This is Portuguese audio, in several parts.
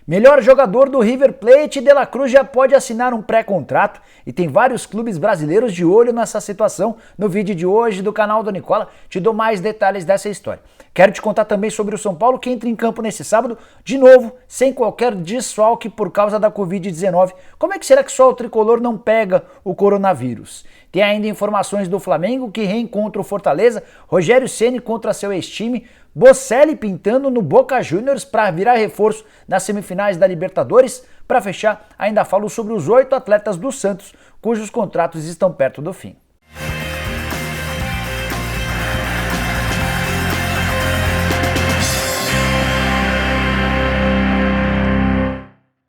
Melhor jogador do River Plate, De La Cruz já pode assinar um pré-contrato e tem vários clubes brasileiros de olho nessa situação. No vídeo de hoje do canal do Nicola, te dou mais detalhes dessa história. Quero te contar também sobre o São Paulo, que entra em campo nesse sábado, de novo, sem qualquer desfalque por causa da Covid-19. Como é que será que só o tricolor não pega o coronavírus? Tem ainda informações do Flamengo, que reencontra o Fortaleza, Rogério Ceni contra seu ex-time, Bocelli pintando no Boca Juniors para virar reforço nas semifinais da Libertadores. Para fechar, ainda falo sobre os 8 atletas do Santos, cujos contratos estão perto do fim.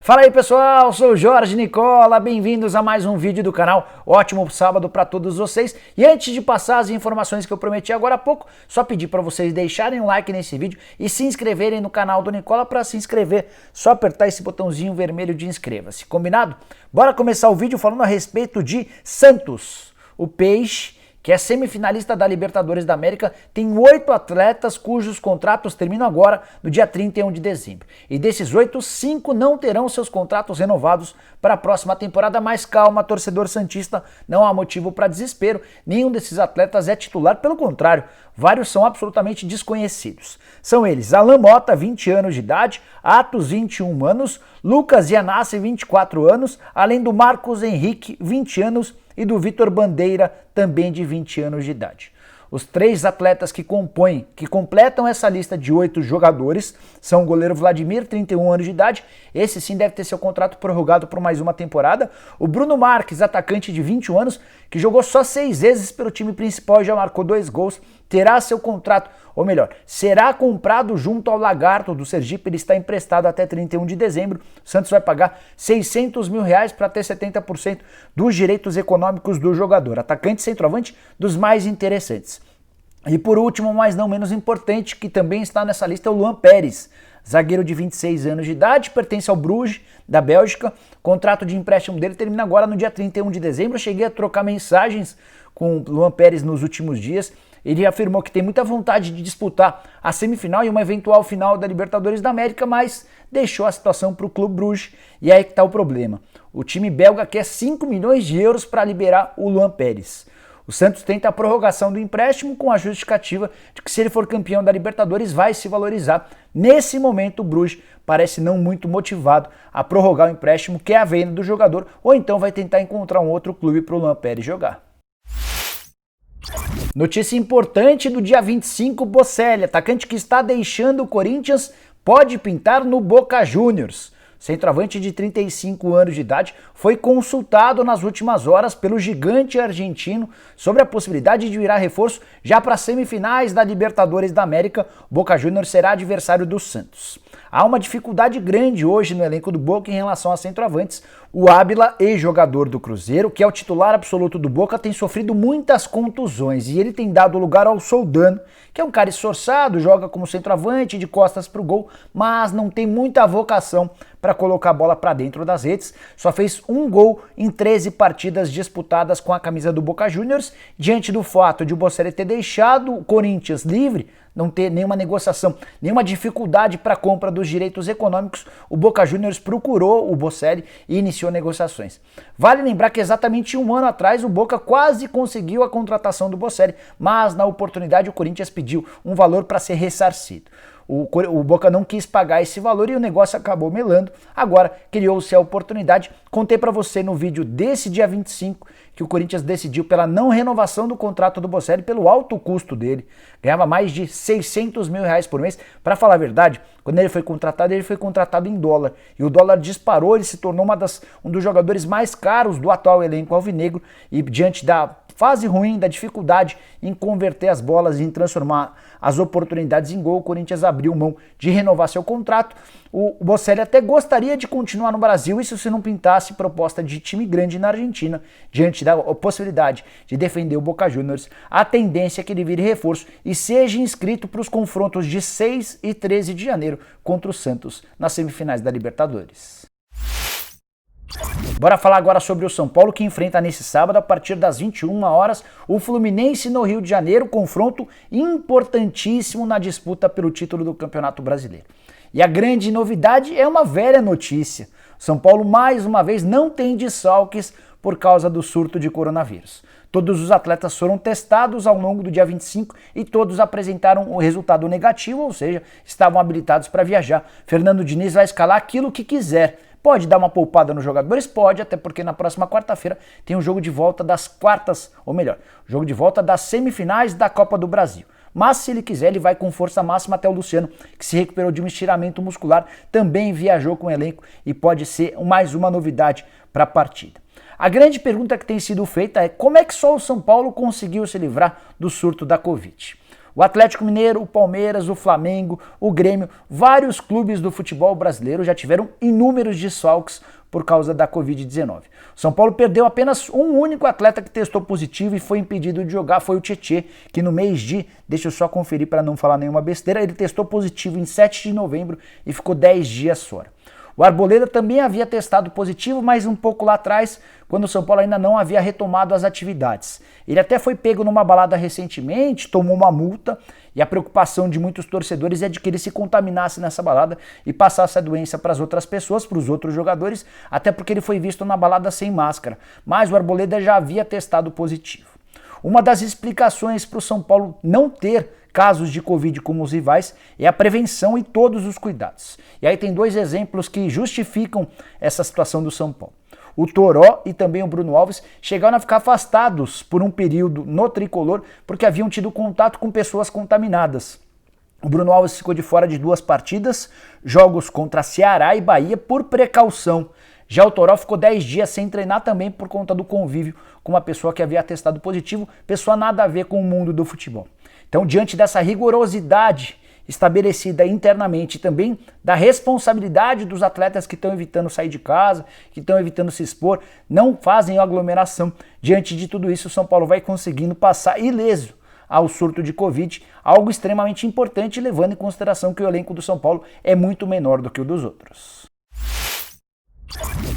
Fala aí pessoal, sou o Jorge Nicola, bem-vindos a mais um vídeo do canal. Ótimo sábado para todos vocês. E antes de passar as informações que eu prometi agora há pouco, só pedir para vocês deixarem um like nesse vídeo e se inscreverem no canal do Nicola. Para se inscrever, só apertar esse botãozinho vermelho de inscreva-se, combinado? Bora começar o vídeo falando a respeito de Santos, o Peixe, que é semifinalista da Libertadores da América, tem 8 atletas cujos contratos terminam agora no dia 31 de dezembro. E desses 8, 5 não terão seus contratos renovados para a próxima temporada, mas calma, torcedor santista, não há motivo para desespero. Nenhum desses atletas é titular, pelo contrário, vários são absolutamente desconhecidos. São eles Alan Mota, 20 anos de idade, Atos, 21 anos, Lucas Yanassi, 24 anos, além do Marcos Henrique, 20 anos, e do Vitor Bandeira, também de 20 anos de idade. Os 3 atletas que completam essa lista de 8 jogadores são o goleiro Vladimir, 31 anos de idade, esse sim deve ter seu contrato prorrogado por mais uma temporada, o Bruno Marques, atacante de 21 anos, que jogou só 6 vezes pelo time principal e já marcou 2 gols, terá seu contrato, ou melhor, será comprado junto ao Lagarto do Sergipe, ele está emprestado até 31 de dezembro, o Santos vai pagar R$600 mil para ter 70% dos direitos econômicos do jogador, atacante centroavante dos mais interessantes. E por último, mas não menos importante, que também está nessa lista, é o Luan Pérez, zagueiro de 26 anos de idade, pertence ao Bruges, da Bélgica, contrato de empréstimo dele termina agora no dia 31 de dezembro, eu cheguei a trocar mensagens com o Luan Pérez nos últimos dias. Ele afirmou que tem muita vontade de disputar a semifinal e uma eventual final da Libertadores da América, mas deixou a situação para o Clube Bruges e aí que está o problema. O time belga quer 5 milhões de euros para liberar o Luan Pérez. O Santos tenta a prorrogação do empréstimo com a justificativa de que se ele for campeão da Libertadores vai se valorizar. Nesse momento o Bruges parece não muito motivado a prorrogar o empréstimo, que é a venda do jogador, ou então vai tentar encontrar um outro clube para o Luan Pérez jogar. Notícia importante do dia 25, Bocelli, atacante que está deixando o Corinthians, pode pintar no Boca Juniors. Centroavante de 35 anos de idade foi consultado nas últimas horas pelo gigante argentino sobre a possibilidade de virar reforço já para as semifinais da Libertadores da América. O Boca Juniors será adversário do Santos. Há uma dificuldade grande hoje no elenco do Boca em relação a centroavantes. O Ábila, ex-jogador do Cruzeiro, que é o titular absoluto do Boca, tem sofrido muitas contusões e ele tem dado lugar ao Soldano, que é um cara esforçado, joga como centroavante de costas para o gol, mas não tem muita vocação para colocar a bola para dentro das redes. Só fez um gol em 13 partidas disputadas com a camisa do Boca Juniors. Diante do fato de o Bocelli ter deixado o Corinthians livre, não ter nenhuma negociação, nenhuma dificuldade para a compra dos direitos econômicos, o Boca Juniors procurou o Bocelli e iniciou negociações. Vale lembrar que exatamente um ano atrás o Boca quase conseguiu a contratação do Bocelli, mas na oportunidade o Corinthians pediu um valor para ser ressarcido. O Boca não quis pagar esse valor e o negócio acabou melando. Agora criou-se a oportunidade. Contei para você no vídeo desse dia 25 que o Corinthians decidiu pela não renovação do contrato do Bocelli pelo alto custo dele. Ganhava mais de R$600 mil por mês. Para falar a verdade, quando ele foi contratado em dólar. E o dólar disparou, ele se tornou um dos jogadores mais caros do atual elenco alvinegro. E diante da fase ruim, da dificuldade em converter as bolas e em transformar as oportunidades em gol, o Corinthians abriu mão de renovar seu contrato. O Bocelli até gostaria de continuar no Brasil, isso se não pintasse proposta de time grande na Argentina. Diante da possibilidade de defender o Boca Juniors, a tendência é que ele vire reforço e seja inscrito para os confrontos de 6 e 13 de janeiro contra o Santos nas semifinais da Libertadores. Bora falar agora sobre o São Paulo, que enfrenta nesse sábado, a partir das 21 horas, o Fluminense no Rio de Janeiro, confronto importantíssimo na disputa pelo título do Campeonato Brasileiro. E a grande novidade é uma velha notícia. São Paulo mais uma vez não tem desfalques por causa do surto de coronavírus. Todos os atletas foram testados ao longo do dia 25 e todos apresentaram o resultado negativo, ou seja, estavam habilitados para viajar. Fernando Diniz vai escalar aquilo que quiser. Pode dar uma poupada nos jogadores? Pode, até porque na próxima quarta-feira tem um jogo de volta das quartas, ou melhor, jogo de volta das semifinais da Copa do Brasil. Mas se ele quiser, ele vai com força máxima até o Luciano, que se recuperou de um estiramento muscular, também viajou com o elenco e pode ser mais uma novidade para a partida. A grande pergunta que tem sido feita é como é que só o São Paulo conseguiu se livrar do surto da Covid? O Atlético Mineiro, o Palmeiras, o Flamengo, o Grêmio, vários clubes do futebol brasileiro já tiveram inúmeros desfalques por causa da Covid-19. São Paulo perdeu apenas um único atleta que testou positivo e foi impedido de jogar, foi o Tietê, que no mês de, deixa eu só conferir para não falar nenhuma besteira, ele testou positivo em 7 de novembro e ficou 10 dias fora. O Arboleda também havia testado positivo, mas um pouco lá atrás, quando o São Paulo ainda não havia retomado as atividades. Ele até foi pego numa balada recentemente, tomou uma multa, e a preocupação de muitos torcedores é de que ele se contaminasse nessa balada e passasse a doença para as outras pessoas, para os outros jogadores, até porque ele foi visto na balada sem máscara. Mas o Arboleda já havia testado positivo. Uma das explicações para o São Paulo não ter casos de Covid como os rivais é a prevenção e todos os cuidados. E aí tem dois exemplos que justificam essa situação do São Paulo. O Toró e também o Bruno Alves chegaram a ficar afastados por um período no tricolor porque haviam tido contato com pessoas contaminadas. O Bruno Alves ficou de fora de 2 partidas, jogos contra Ceará e Bahia por precaução. Já o Toró ficou 10 dias sem treinar também por conta do convívio com uma pessoa que havia testado positivo, pessoa nada a ver com o mundo do futebol. Então, diante dessa rigorosidade estabelecida internamente e também da responsabilidade dos atletas que estão evitando sair de casa, que estão evitando se expor, não fazem aglomeração. Diante de tudo isso, o São Paulo vai conseguindo passar ileso ao surto de Covid, algo extremamente importante, levando em consideração que o elenco do São Paulo é muito menor do que o dos outros.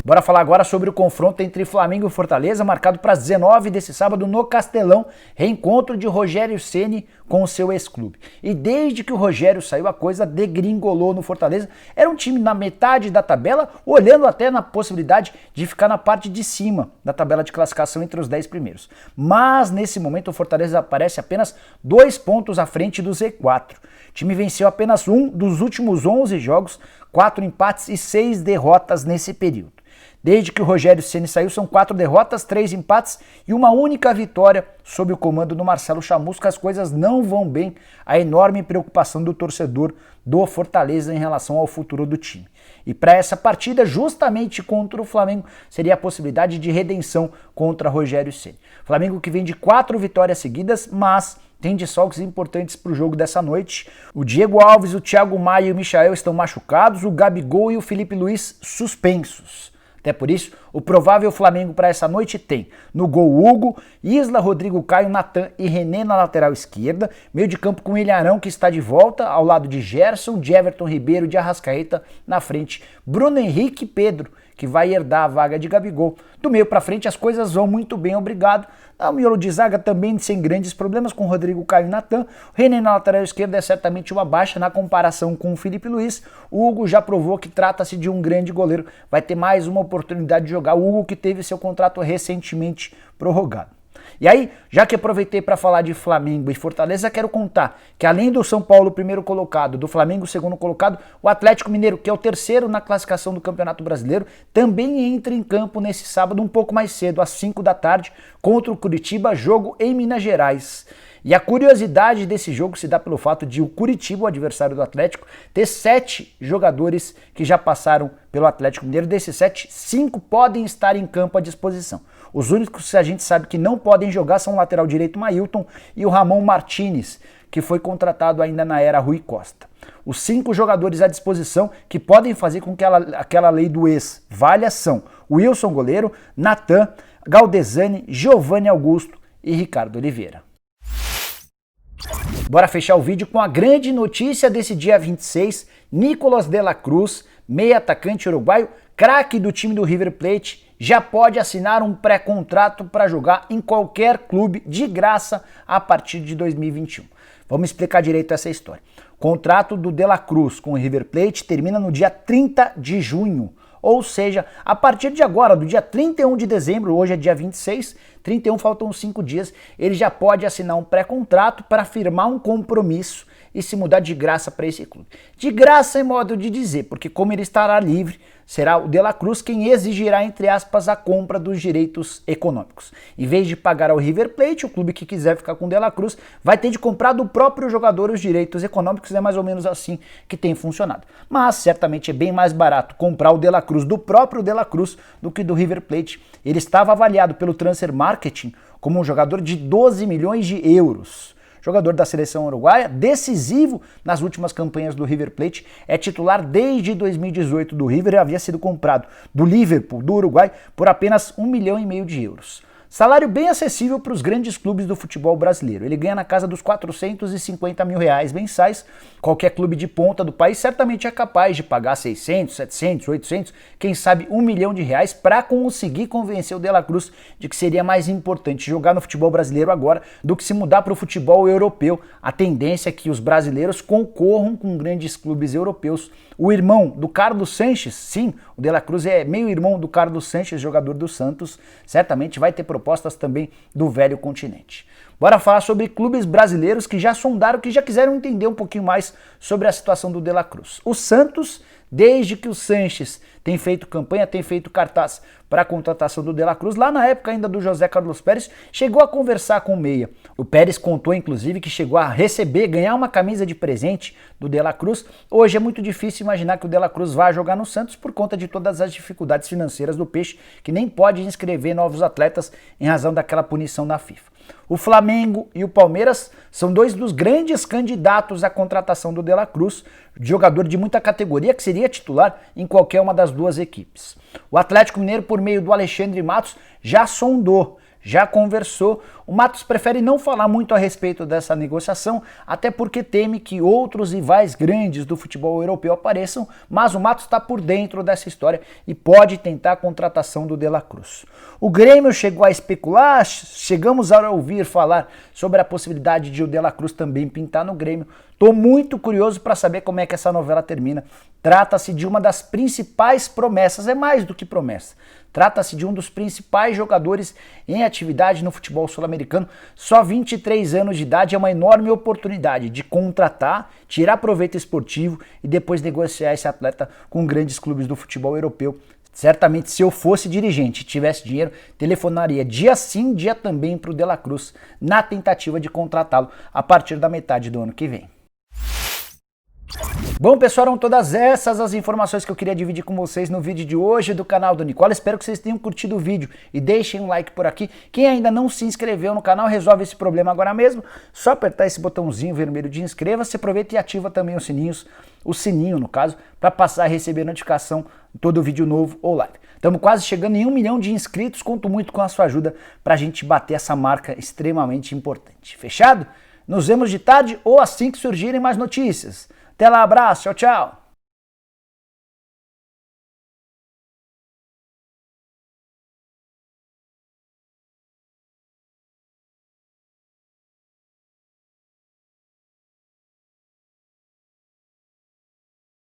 Bora falar agora sobre o confronto entre Flamengo e Fortaleza, marcado para as 19 desse sábado no Castelão, reencontro de Rogério Ceni com o seu ex-clube. E desde que o Rogério saiu, a coisa degringolou no Fortaleza. Era um time na metade da tabela, olhando até na possibilidade de ficar na parte de cima da tabela de classificação entre os 10 primeiros. Mas nesse momento o Fortaleza aparece apenas 2 pontos à frente do Z4. O time venceu apenas um dos últimos 11 jogos, 4 empates e 6 derrotas nesse período. Desde que o Rogério Ceni saiu, são 4 derrotas, 3 empates e uma única vitória sob o comando do Marcelo Chamusca. As coisas não vão bem, a enorme preocupação do torcedor do Fortaleza em relação ao futuro do time. E para essa partida, justamente contra o Flamengo, seria a possibilidade de redenção contra Rogério Ceni. Flamengo que vem de 4 vitórias seguidas, mas tem desfalques importantes para o jogo dessa noite. O Diego Alves, o Thiago Maia e o Michael estão machucados, o Gabigol e o Felipe Luiz suspensos. Até por isso, o provável Flamengo para essa noite tem no gol Hugo, Isla, Rodrigo Caio, Natan e René na lateral esquerda, meio de campo com Ilharão que está de volta, ao lado de Gerson, de Everton Ribeiro, de Arrascaeta, na frente Bruno Henrique e Pedro, que vai herdar a vaga de Gabigol. Do meio para frente as coisas vão muito bem, obrigado. O miolo de zaga também sem grandes problemas com Rodrigo Caio e Natan. O René na lateral esquerda é certamente uma baixa na comparação com o Felipe Luiz. O Hugo já provou que trata-se de um grande goleiro. Vai ter mais uma oportunidade de jogar. O Hugo que teve seu contrato recentemente prorrogado. E aí, já que aproveitei para falar de Flamengo e Fortaleza, quero contar que além do São Paulo, primeiro colocado, do Flamengo, segundo colocado, o Atlético Mineiro, que é o terceiro na classificação do Campeonato Brasileiro, também entra em campo nesse sábado um pouco mais cedo, às 5 da tarde, contra o Curitiba, jogo em Minas Gerais. E a curiosidade desse jogo se dá pelo fato de o Curitiba, o adversário do Atlético, ter 7 jogadores que já passaram pelo Atlético Mineiro. Desses 7, 5 podem estar em campo à disposição. Os únicos que a gente sabe que não podem jogar são o lateral direito Mailton e o Ramon Martinez, que foi contratado ainda na era Rui Costa. Os 5 jogadores à disposição que podem fazer com que aquela lei do ex valha são Wilson goleiro, Natan, Galdesani, Giovanni Augusto e Ricardo Oliveira. Bora fechar o vídeo com a grande notícia desse dia 26, Nicolás de la Cruz, meio atacante uruguaio, craque do time do River Plate, já pode assinar um pré-contrato para jogar em qualquer clube de graça a partir de 2021. Vamos explicar direito essa história. Contrato do De La Cruz com o River Plate termina no dia 30 de junho. Ou seja, a partir de agora, do dia 31 de dezembro, hoje é dia 26, 31 faltam 5 dias, ele já pode assinar um pré-contrato para firmar um compromisso e se mudar de graça para esse clube. De graça é modo de dizer, porque como ele estará livre, será o De La Cruz quem exigirá, entre aspas, a compra dos direitos econômicos. Em vez de pagar ao River Plate, o clube que quiser ficar com o De La Cruz vai ter de comprar do próprio jogador os direitos econômicos, é mais ou menos assim que tem funcionado. Mas certamente é bem mais barato comprar o De La Cruz do próprio De La Cruz do que do River Plate. Ele estava avaliado pelo Transfer Marketing como um jogador de 12 milhões de euros. Jogador da seleção uruguaia, decisivo nas últimas campanhas do River Plate, é titular desde 2018 do River e havia sido comprado do Liverpool, do Uruguai, por apenas 1,5 milhão de euros. Salário bem acessível para os grandes clubes do futebol brasileiro. Ele ganha na casa dos 450 mil reais mensais. Qualquer clube de ponta do país certamente é capaz de pagar 600, 700, 800, quem sabe 1 milhão de reais para conseguir convencer o De La Cruz de que seria mais importante jogar no futebol brasileiro agora do que se mudar para o futebol europeu. A tendência é que os brasileiros concorram com grandes clubes europeus. O irmão do Carlos Sanches, sim, o De La Cruz é meio-irmão do Carlos Sanches, jogador do Santos, certamente vai ter propostas também do velho continente. Bora falar sobre clubes brasileiros que já sondaram, que já quiseram entender um pouquinho mais sobre a situação do De La Cruz. O Santos, desde que o Sanches tem feito campanha, tem feito cartaz para a contratação do De La Cruz, lá na época ainda do José Carlos Pérez, chegou a conversar com o Meia. O Pérez contou, inclusive, que chegou a receber, ganhar uma camisa de presente do De La Cruz. Hoje é muito difícil imaginar que o De La Cruz vá jogar no Santos por conta de todas as dificuldades financeiras do Peixe, que nem pode inscrever novos atletas em razão daquela punição da FIFA. O Flamengo e o Palmeiras são dois dos grandes candidatos à contratação do De La Cruz, jogador de muita categoria que seria titular em qualquer uma das duas equipes. O Atlético Mineiro, por meio do Alexandre Matos, já sondou, já conversou. O Matos prefere não falar muito a respeito dessa negociação, até porque teme que outros rivais grandes do futebol europeu apareçam, mas o Matos está por dentro dessa história e pode tentar a contratação do De La Cruz. O Grêmio chegou a especular, chegamos a ouvir falar sobre a possibilidade de o De La Cruz também pintar no Grêmio. Estou muito curioso para saber como é que essa novela termina. Trata-se de uma das principais promessas, é mais do que promessa. Trata-se de um dos principais jogadores em atividade no futebol sul-americano. Só 23 anos de idade é uma enorme oportunidade de contratar, tirar proveito esportivo e depois negociar esse atleta com grandes clubes do futebol europeu. Certamente, se eu fosse dirigente e tivesse dinheiro, telefonaria dia sim, dia também para o De La Cruz, na tentativa de contratá-lo a partir da metade do ano que vem. Bom, pessoal, eram todas essas as informações que eu queria dividir com vocês no vídeo de hoje do canal do Nicola. Espero que vocês tenham curtido o vídeo e deixem um like por aqui. Quem ainda não se inscreveu no canal, resolve esse problema agora mesmo. Só apertar esse botãozinho vermelho de inscreva-se, aproveita e ativa também os sininhos, o sininho no caso, para passar a receber notificação de todo vídeo novo ou live. Estamos quase chegando em 1 milhão de inscritos, conto muito com a sua ajuda para a gente bater essa marca extremamente importante. Fechado? Nos vemos de tarde ou assim que surgirem mais notícias. Até lá, abraço, tchau, tchau!